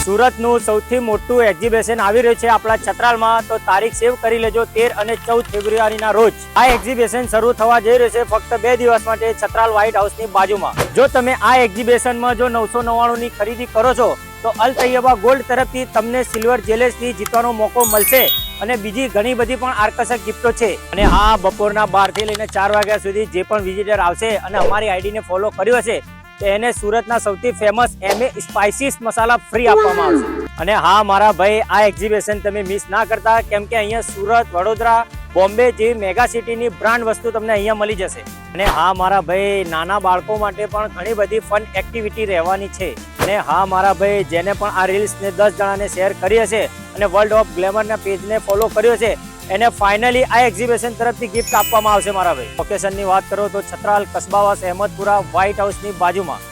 સુરતનું સૌથી મોટું એક્ઝિબિશન આવી રહ્યું છે આપણા છત્રાલમાં, તો તારીખ સેવ કરી લેજો 13 અને 14 ફેબ્રુઆરીના રોજ આ એક્ઝિબિશન શરૂ થવા જઈ રહ્યું છે ફક્ત 2 દિવસ માટે છત્રાલ વ્હાઇટ હાઉસની બાજુમાં. જો તમે આ એક્ઝિબિશનમાં જો 999 ની ખરીદી કરો છો તો અલ તૈયબા ગોલ્ડ તરફથી તમને સિલ્વર જ્વેલર્સથી જીતવાનો મોકો મળશે અને બીજી ઘણી બધી પણ આકર્ષક ગિફ્ટો છે. અને આ બપોરના 12 થી લઈને 4 વાગ્યા સુધી જે પણ વિઝિટર આવશે અને અમારી આઈડીને ફોલો કર્યો હશે એને સુરતના સૌથી ફેમસ MA સ્પાઇસીસ મસાલા ફ્રી આપવામાં આવશે. અને હા મારા ભાઈ, આ એક્ઝિબિશન તમે મિસ ના કરતા, કેમ કે અહીંયા સુરત, વડોદરા, બોમ્બે જેવી મેગા સિટીની બ્રાન્ડ વસ્તુ તમને અહીંયા મળી જશે. અને હા મારા ભાઈ, નાના બાળકો માટે પણ ઘણી બધી ફન એક્ટિવિટી રહેવાની છે. અને હા મારા ભાઈ, જેને પણ આ રીલ્સને 10 જણાને શેર કરી હશે અને વર્લ્ડ ઓફ ગ્લેમરના પેજને ફોલો કર્યો છે એને ફાઇનલી આ એક્ઝિબિશન તરફથી ગિફ્ટ આપવામાં આવશે મારા ભાઈ. લોકેશનની વાત કરો તો છત્રાલ, કસબાવાસ, અહેમદપુરા, વ્હાઇટ હાઉસની બાજુમાં.